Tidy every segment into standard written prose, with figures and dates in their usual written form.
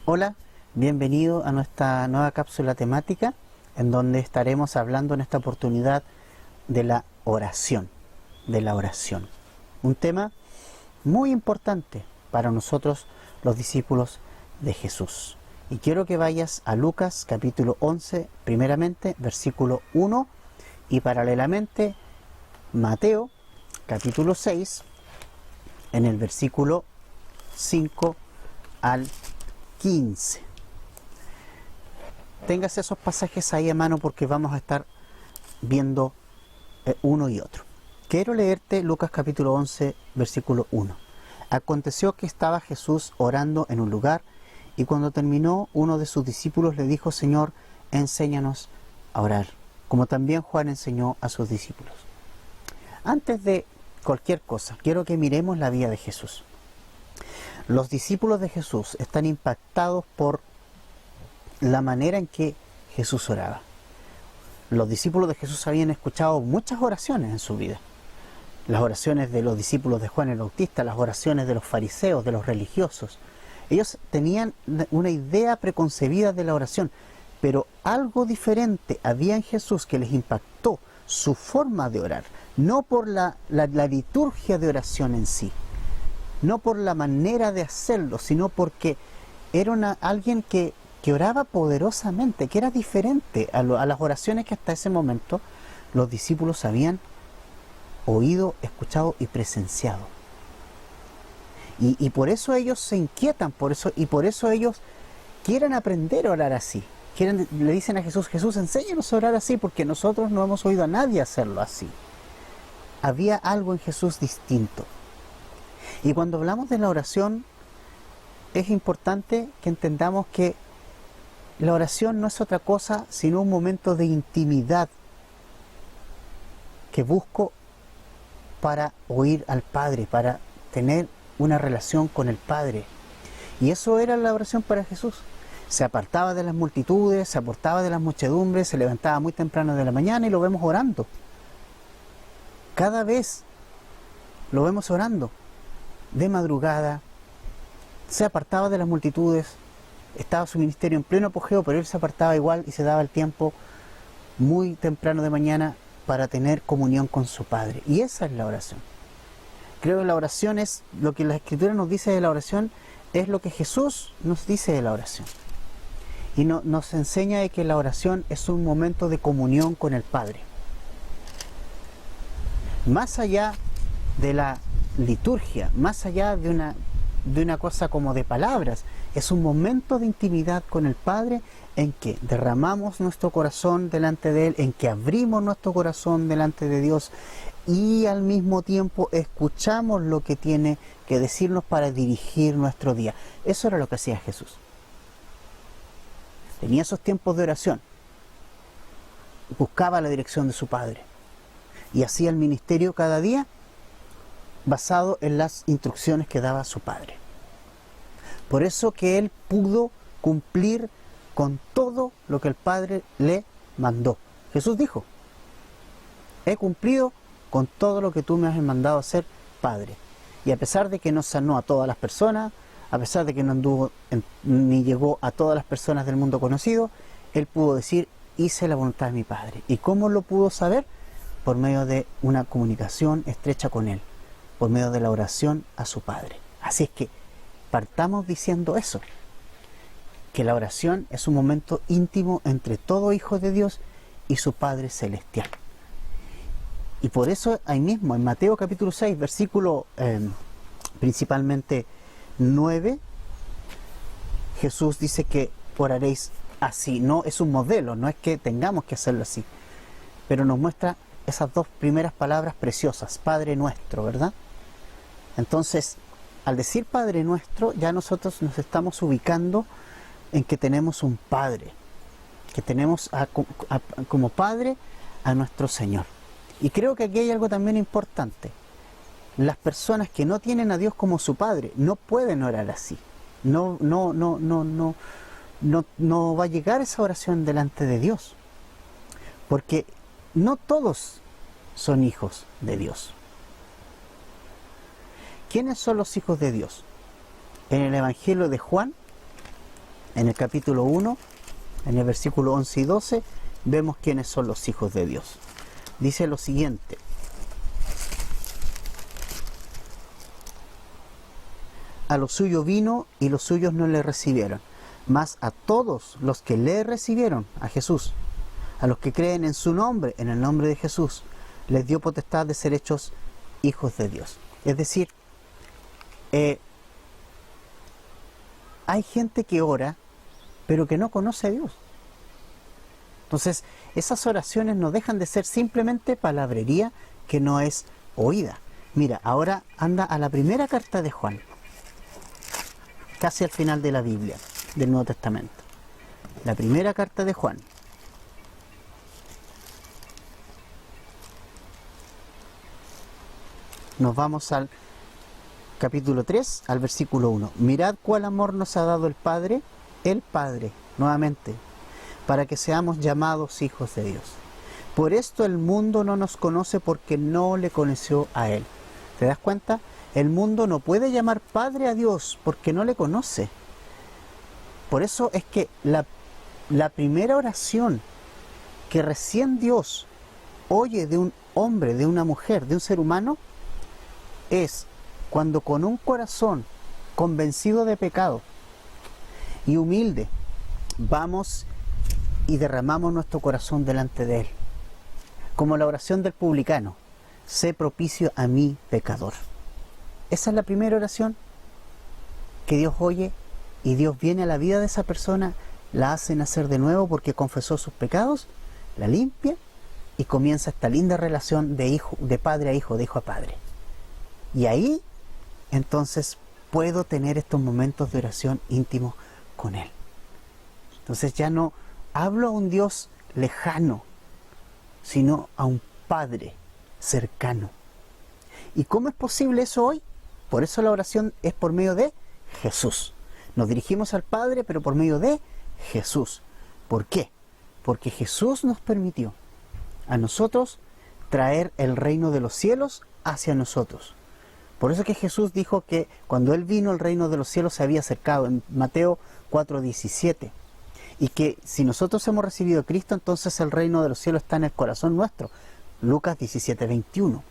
Hola, bienvenido a nuestra nueva cápsula temática en donde estaremos hablando en esta oportunidad de la oración, Un tema muy importante para nosotros los discípulos de Jesús. Y quiero que vayas a Lucas capítulo 11, primeramente, versículo 1, y paralelamente Mateo capítulo 6, en el versículo 5 al 15. Tengas esos pasajes ahí a mano porque vamos a estar viendo uno y otro. Quiero leerte Lucas capítulo 11, versículo 1. Aconteció que estaba Jesús orando en un lugar, y cuando terminó, uno de sus discípulos le dijo: Señor, enséñanos a orar, como también Juan enseñó a sus discípulos. Antes de cualquier cosa, quiero que miremos la vida de Jesús. Los discípulos de Jesús están impactados por la manera en que Jesús oraba. Los discípulos de Jesús habían escuchado muchas oraciones en su vida. Las oraciones de los discípulos de Juan el Bautista, las oraciones de los fariseos, de los religiosos. Ellos tenían una idea preconcebida de la oración, pero algo diferente había en Jesús que les impactó su forma de orar, no por la liturgia de oración en sí, no por la manera de hacerlo, sino porque era alguien que oraba poderosamente, que era diferente a las oraciones que hasta ese momento los discípulos habían oído, escuchado y presenciado. Y por eso ellos se inquietan, por eso ellos quieren aprender a orar así. Le dicen a Jesús: Jesús, enséñanos a orar así, porque nosotros no hemos oído a nadie hacerlo así. Había algo en Jesús distinto. Y cuando hablamos de la oración, es importante que entendamos que la oración no es otra cosa sino un momento de intimidad que busco para oír al Padre, para tener una relación con el Padre. Y eso era la oración para Jesús. Se apartaba de las multitudes, se apartaba de las muchedumbres, se levantaba muy temprano de la mañana y lo vemos orando. Cada vez lo vemos orando. De madrugada, se apartaba de las multitudes, estaba su ministerio en pleno apogeo, pero él se apartaba igual y se daba el tiempo muy temprano de mañana para tener comunión con su Padre. Y esa es la oración. Creo que la oración es lo que la Escritura nos dice de la oración, es lo que Jesús nos dice de la oración. Y nos enseña de que la oración es un momento de comunión con el Padre. Más allá de la liturgia, más allá de una cosa como de palabras, es un momento de intimidad con el Padre en que derramamos nuestro corazón delante de Él, en que abrimos nuestro corazón delante de Dios y al mismo tiempo escuchamos lo que tiene que decirnos para dirigir nuestro día. Eso era lo que hacía Jesús. Tenía esos tiempos de oración, buscaba la dirección de su Padre y hacía el ministerio cada día basado en las instrucciones que daba su Padre. Por eso que él pudo cumplir con todo lo que el Padre le mandó. Jesús dijo: he cumplido con todo lo que tú me has mandado hacer, Padre. Y a pesar de que no sanó a todas las personas, a pesar de que no anduvo ni llegó a todas las personas del mundo conocido, él pudo decir: hice la voluntad de mi Padre. ¿Y cómo lo pudo saber? Por medio de una comunicación estrecha con él, por medio de la oración a su Padre. Así es que partamos diciendo eso, que la oración es un momento íntimo entre todo hijo de Dios y su Padre celestial. Y por eso ahí mismo en Mateo capítulo 6, versículo principalmente 9, Jesús dice que oraréis así. No es un modelo, no es que tengamos que hacerlo así, pero nos muestra esas dos primeras palabras preciosas: Padre nuestro, ¿verdad? Entonces, al decir Padre nuestro, ya nosotros nos estamos ubicando en que tenemos un Padre, que tenemos como Padre a nuestro Señor. Y creo que aquí hay algo también importante. Las personas que no tienen a Dios como su Padre no pueden orar así. No va a llegar esa oración delante de Dios, porque no todos son hijos de Dios. ¿Quiénes son los hijos de Dios? En el Evangelio de Juan En el capítulo 1, en el versículo 11 y 12, vemos quiénes son los hijos de Dios. Dice lo siguiente: a lo suyo vino y los suyos no le recibieron, mas a todos los que le recibieron, a Jesús, a los que creen en su nombre, en el nombre de Jesús, les dio potestad de ser hechos hijos de Dios. Es decir, hay gente que ora, pero que no conoce a Dios. Entonces, esas oraciones no dejan de ser simplemente palabrería que no es oída. Mira, ahora anda a la primera carta de Juan, casi al final de la Biblia, del Nuevo Testamento. La primera carta de Juan. Nos vamos al capítulo 3, al versículo 1. Mirad cuál amor nos ha dado el Padre, nuevamente, para que seamos llamados hijos de Dios. Por esto el mundo no nos conoce, porque no le conoció a Él. ¿Te das cuenta? El mundo no puede llamar Padre a Dios porque no le conoce. Por eso es que la primera oración que recién Dios oye de un hombre, de una mujer, de un ser humano, es cuando con un corazón convencido de pecado y humilde vamos y derramamos nuestro corazón delante de Él. Como la oración del publicano: sé propicio a mí, pecador. Esa es la primera oración que Dios oye, y Dios viene a la vida de esa persona, la hace nacer de nuevo porque confesó sus pecados, la limpia y comienza esta linda relación de padre a hijo, de hijo a padre. Y ahí entonces puedo tener estos momentos de oración íntimos con Él. Entonces ya no hablo a un Dios lejano, sino a un Padre cercano. ¿Y cómo es posible eso hoy? Por eso la oración es por medio de Jesús. Nos dirigimos al Padre, pero por medio de Jesús. ¿Por qué? Porque Jesús nos permitió a nosotros traer el reino de los cielos hacia nosotros. Por eso que Jesús dijo que cuando Él vino, el reino de los cielos se había acercado, en Mateo 4:17. Y que si nosotros hemos recibido a Cristo, entonces el reino de los cielos está en el corazón nuestro. Lucas 17:21.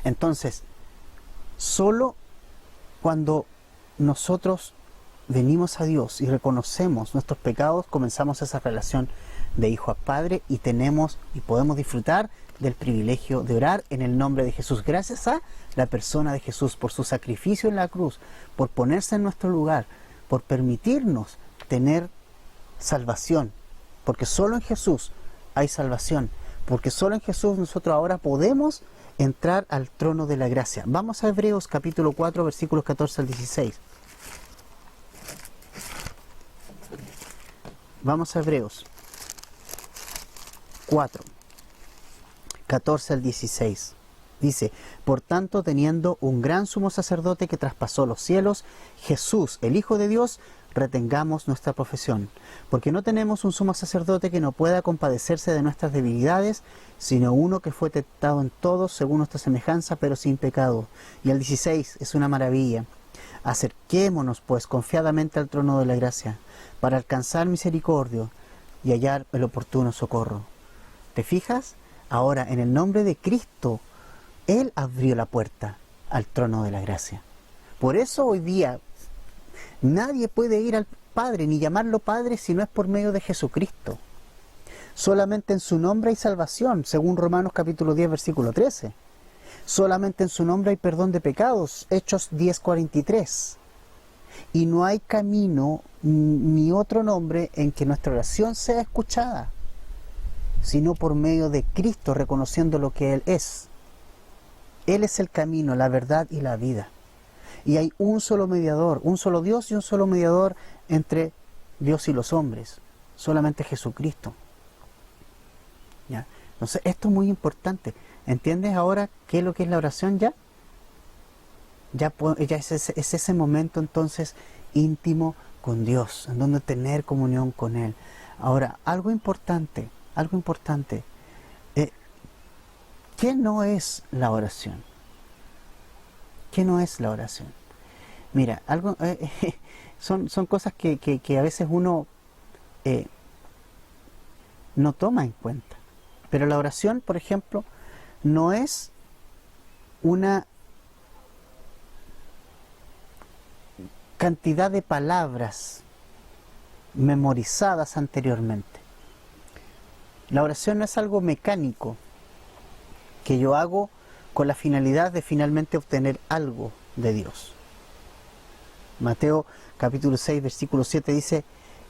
Entonces, solo cuando nosotros venimos a Dios y reconocemos nuestros pecados, comenzamos esa relación de hijo a padre y podemos disfrutar del privilegio de orar en el nombre de Jesús, gracias a la persona de Jesús, por su sacrificio en la cruz, por ponerse en nuestro lugar, por permitirnos tener salvación, porque solo en Jesús hay salvación, porque solo en Jesús nosotros ahora podemos entrar al trono de la gracia. Vamos a Hebreos capítulo 4, versículos 14 al 16. Vamos a Hebreos 4, 14 al 16. Dice: por tanto, teniendo un gran sumo sacerdote que traspasó los cielos, Jesús, el Hijo de Dios, retengamos nuestra profesión, porque no tenemos un sumo sacerdote que no pueda compadecerse de nuestras debilidades, sino uno que fue tentado en todo según nuestra semejanza, pero sin pecado. Y el 16 es una maravilla: acerquémonos pues confiadamente al trono de la gracia, para alcanzar misericordia y hallar el oportuno socorro. ¿Te fijas? Ahora, en el nombre de Cristo, Él abrió la puerta al trono de la gracia. Por eso hoy día nadie puede ir al Padre ni llamarlo Padre si no es por medio de Jesucristo. Solamente en su nombre hay salvación, según Romanos capítulo 10, versículo 13. Solamente en su nombre hay perdón de pecados, Hechos 10:43. Y no hay camino ni otro nombre en que nuestra oración sea escuchada, sino por medio de Cristo, reconociendo lo que Él es. Él es el camino, la verdad y la vida. Y hay un solo mediador, un solo Dios y un solo mediador entre Dios y los hombres, solamente Jesucristo. ¿Ya? Entonces, esto es muy importante. ¿Entiendes ahora qué es lo que es la oración ya? Ya es ese momento entonces íntimo con Dios, en donde tener comunión con Él. Ahora, algo importante. ¿Qué no es la oración? ¿Qué no es la oración? Mira, son cosas que a veces uno no toma en cuenta. Pero la oración, por ejemplo, no es una cantidad de palabras memorizadas anteriormente. La oración no es algo mecánico que yo hago con la finalidad de finalmente obtener algo de Dios. Mateo capítulo 6, versículo 7 dice: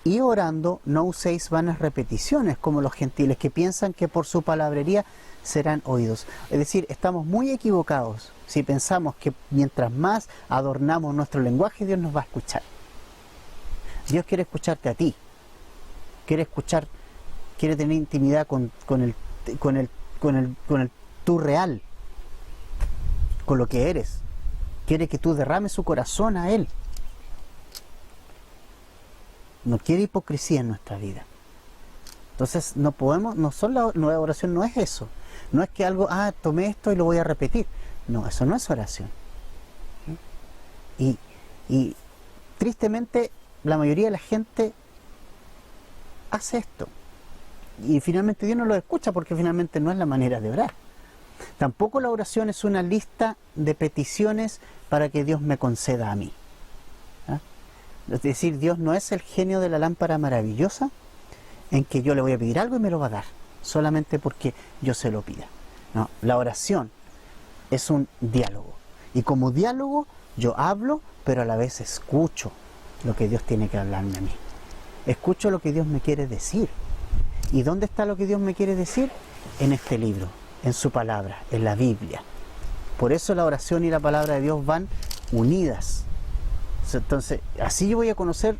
y orando no uséis vanas repeticiones como los gentiles, que piensan que por su palabrería serán oídos. Es decir, estamos muy equivocados si pensamos que mientras más adornamos nuestro lenguaje, Dios nos va a escuchar. Dios quiere escucharte a ti. Quiere tener intimidad con el tú real, con lo que eres. Quiere que tú derrames su corazón a Él. No quiere hipocresía en nuestra vida. Entonces la oración no es eso. No es que algo, tomé esto y lo voy a repetir. No, eso no es oración. Y tristemente la mayoría de la gente hace esto. Y finalmente Dios no lo escucha, porque finalmente no es la manera de orar. Tampoco la oración es una lista de peticiones para que Dios me conceda a mí. Es decir, Dios no es el genio de la lámpara maravillosa en que yo le voy a pedir algo y me lo va a dar, solamente porque yo se lo pida. No, la oración es un diálogo. Y como diálogo yo hablo, pero a la vez escucho lo que Dios tiene que hablarme a mí. Escucho lo que Dios me quiere decir. ¿Y dónde está lo que Dios me quiere decir? En este libro, en su palabra, en la Biblia. Por eso la oración y la palabra de Dios van unidas. Entonces, así yo voy a conocer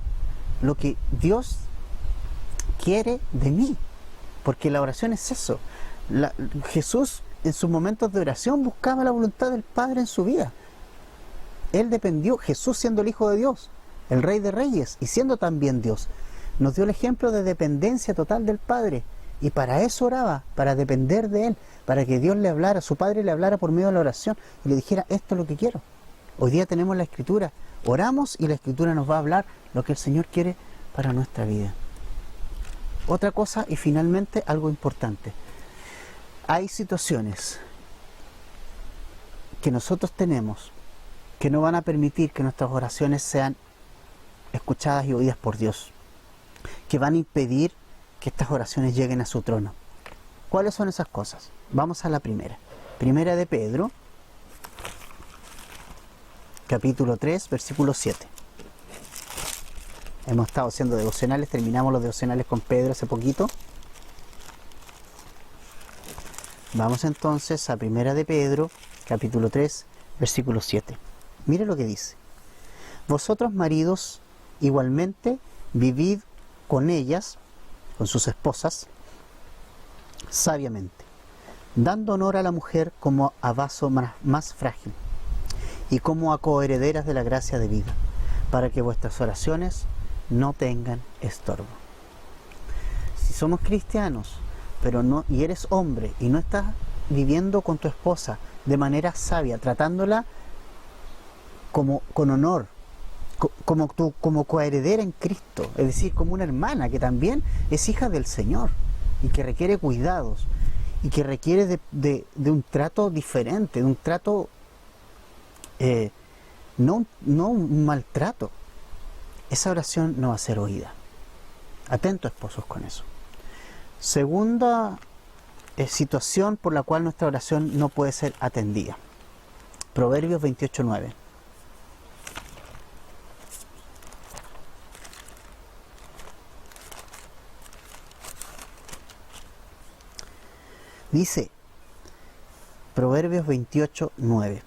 lo que Dios quiere de mí. Porque la oración es eso. Jesús en sus momentos de oración buscaba la voluntad del Padre en su vida. Él dependió, Jesús siendo el Hijo de Dios, el Rey de Reyes, y siendo también Dios, nos dio el ejemplo de dependencia total del Padre. Y para eso oraba, para depender de Él, para que Dios le hablara, su Padre le hablara por medio de la oración y le dijera: esto es lo que quiero. Hoy día tenemos la Escritura, oramos y la Escritura nos va a hablar lo que el Señor quiere para nuestra vida. Otra cosa, y finalmente algo importante: hay situaciones que nosotros tenemos que no van a permitir que nuestras oraciones sean escuchadas y oídas por Dios, que van a impedir que estas oraciones lleguen a su trono. ¿Cuáles son esas cosas? Vamos a la primera. Primera de Pedro, capítulo 3, versículo 7. Hemos estado haciendo devocionales, terminamos los devocionales con Pedro hace poquito. Vamos entonces a Primera de Pedro, capítulo 3, versículo 7. Mire lo que dice: vosotros maridos igualmente vivid con ellas, con sus esposas, sabiamente, dando honor a la mujer como a vaso más frágil y como a coherederas de la gracia de vida, para que vuestras oraciones no tengan estorbo. Si somos cristianos, pero no, y eres hombre y no estás viviendo con tu esposa de manera sabia, tratándola con honor, como coheredera en Cristo, es decir, como una hermana que también es hija del Señor y que requiere cuidados y que requiere de un trato diferente, de un trato, no un maltrato. Esa oración no va a ser oída. Atentos, esposos, con eso. Segunda situación por la cual nuestra oración no puede ser atendida. Proverbios 28:9. Dice, Proverbios 28:9: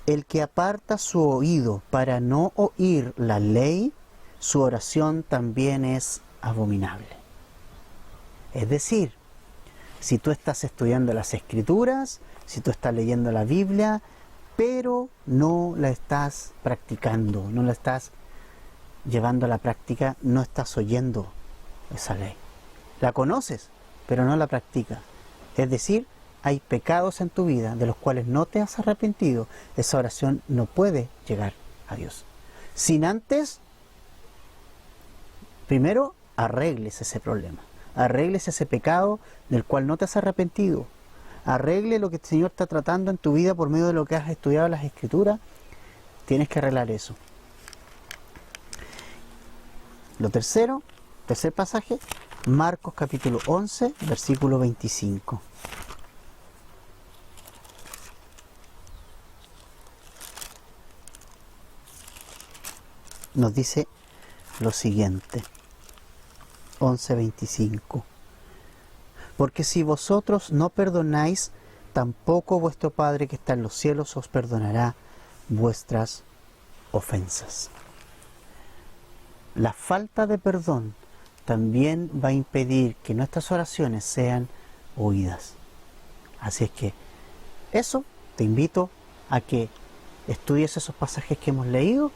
el que aparta su oído para no oír la ley, su oración también es abominable. Es decir, si tú estás estudiando las Escrituras, si tú estás leyendo la Biblia, pero no la estás practicando, no la estás llevando a la práctica, no estás oyendo esa ley. La conoces, pero no la practicas. Es decir, hay pecados en tu vida de los cuales no te has arrepentido. Esa oración no puede llegar a Dios sin antes Primero, arregles ese problema. Arregles ese pecado del cual no te has arrepentido. Arregle lo que el Señor está tratando en tu vida por medio de lo que has estudiado en las Escrituras. Tienes que arreglar eso. Lo tercero, tercer pasaje, Marcos capítulo 11, versículo 25. Nos dice lo siguiente, 11:25. Porque si vosotros no perdonáis, tampoco vuestro Padre que está en los cielos os perdonará vuestras ofensas. La falta de perdón también va a impedir que nuestras oraciones sean oídas. Así es que eso, te invito a que estudies esos pasajes que hemos leído,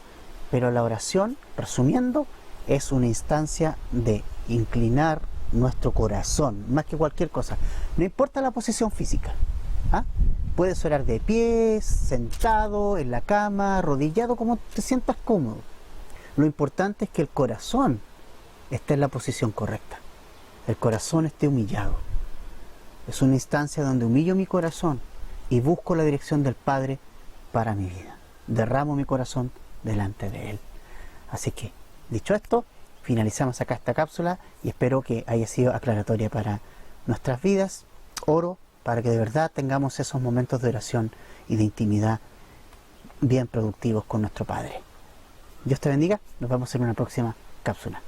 pero la oración, resumiendo, es una instancia de inclinar nuestro corazón, más que cualquier cosa. No importa la posición física. ¿Ah? Puedes orar de pie, sentado, en la cama, arrodillado, como te sientas cómodo. Lo importante es que el corazón esté en la posición correcta. El corazón esté humillado. Es una instancia donde humillo mi corazón y busco la dirección del Padre para mi vida. Derramo mi corazón delante de Él. Así que, dicho esto, finalizamos acá esta cápsula y espero que haya sido aclaratoria para nuestras vidas. Oro para que de verdad tengamos esos momentos de oración y de intimidad bien productivos con nuestro Padre. Dios te bendiga, nos vemos en una próxima cápsula.